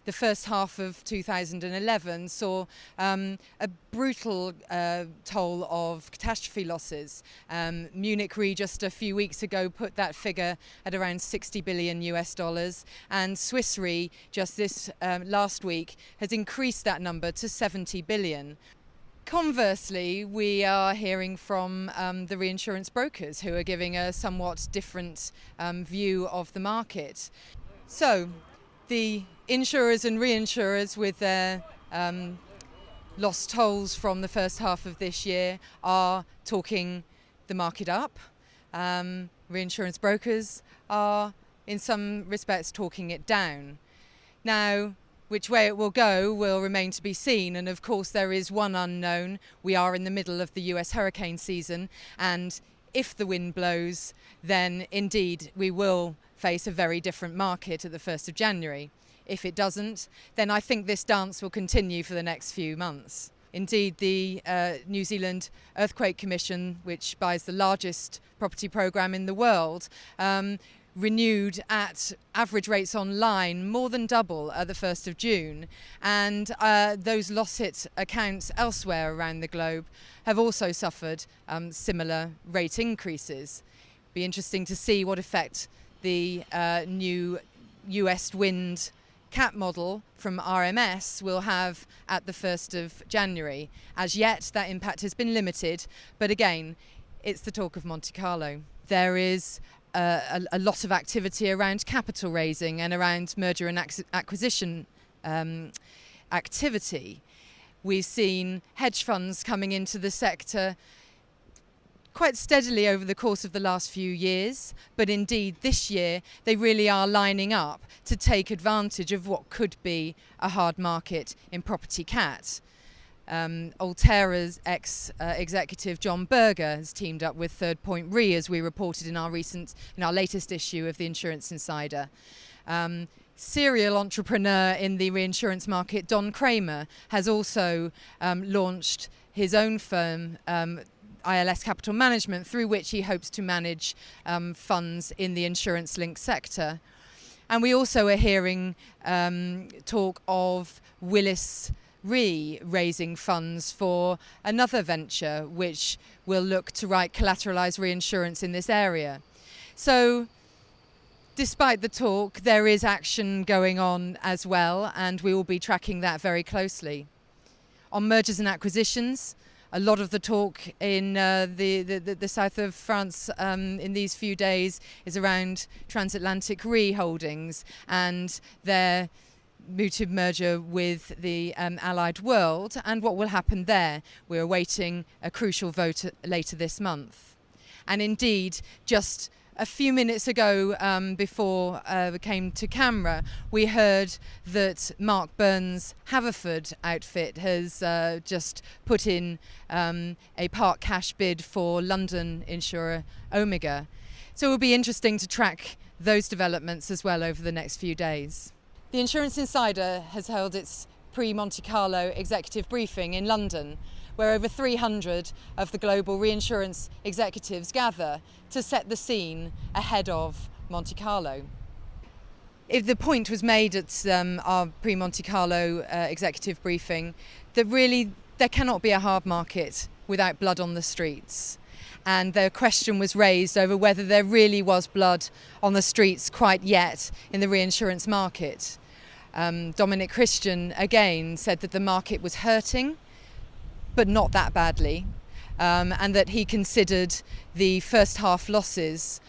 the first half of 2011 saw a brutal toll of catastrophe losses. Munich Re just a few weeks ago put that figure at around $60 billion US, and Swiss Re just this last week has increased that number to 70 billion. Conversely, we are hearing from the reinsurance brokers who are giving a somewhat different view of the market. So the insurers and reinsurers, with their lost tolls from the first half of this year, are talking the market up. Reinsurance brokers are in some respects talking it down. Now, which way it will go will remain to be seen, and of course there is one unknown. We are in the middle of the US hurricane season, and if the wind blows, then indeed we will face a very different market at the 1st of January. If it doesn't, then I think this dance will continue for the next few months. Indeed, the New Zealand Earthquake Commission, which buys the largest property programme in the world, renewed at average rates online more than double at the 1st of June, and those loss hit accounts elsewhere around the globe have also suffered similar rate increases. Be interesting to see what effect the new US wind cat model from RMS will have at the 1st of January. As yet, that impact has been limited, but again, it's the talk of Monte Carlo. There is a lot of activity around capital raising and around merger and acquisition activity. We've seen hedge funds coming into the sector quite steadily over the course of the last few years, but indeed this year they really are lining up to take advantage of what could be a hard market in property cat. Altera's ex-executive John Berger has teamed up with Third Point Re, as we reported in our latest issue of the Insurance Insider. Serial entrepreneur in the reinsurance market, Don Kramer, has also launched his own firm, ILS Capital Management, through which he hopes to manage funds in the insurance-linked sector. And we also are hearing talk of Willis Re raising funds for another venture which will look to write collateralized reinsurance in this area. So despite the talk, there is action going on as well, and we will be tracking that very closely. On mergers and acquisitions, a lot of the talk in the south of France in these few days is around Transatlantic Re Holdings and their mooted merger with the Allied World, and what will happen there. We're awaiting a crucial vote later this month. And indeed, just a few minutes ago, before we came to camera, we heard that Mark Burns' Haverford outfit has just put in a part cash bid for London insurer Omega. So it will be interesting to track those developments as well over the next few days. The Insurance Insider has held its pre-Monte Carlo Executive Briefing in London, where over 300 of the global reinsurance executives gather to set the scene ahead of Monte Carlo. If the point was made at our pre-Monte Carlo Executive Briefing that really there cannot be a hard market without blood on the streets. And the question was raised over whether there really was blood on the streets quite yet in the reinsurance market. Dominic Christian again said that the market was hurting, but not that badly, and that he considered the first half losses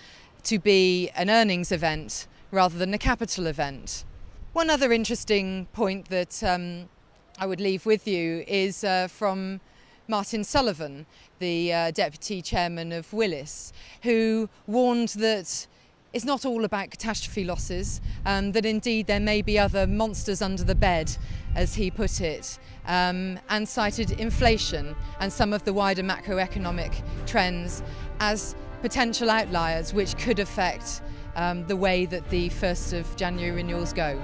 to be an earnings event rather than a capital event. One other interesting point that I would leave with you is from Martin Sullivan, the deputy chairman of Willis, who warned that it's not all about catastrophe losses, that indeed there may be other monsters under the bed, as he put it, and cited inflation and some of the wider macroeconomic trends as potential outliers which could affect the way that the 1st of January renewals go.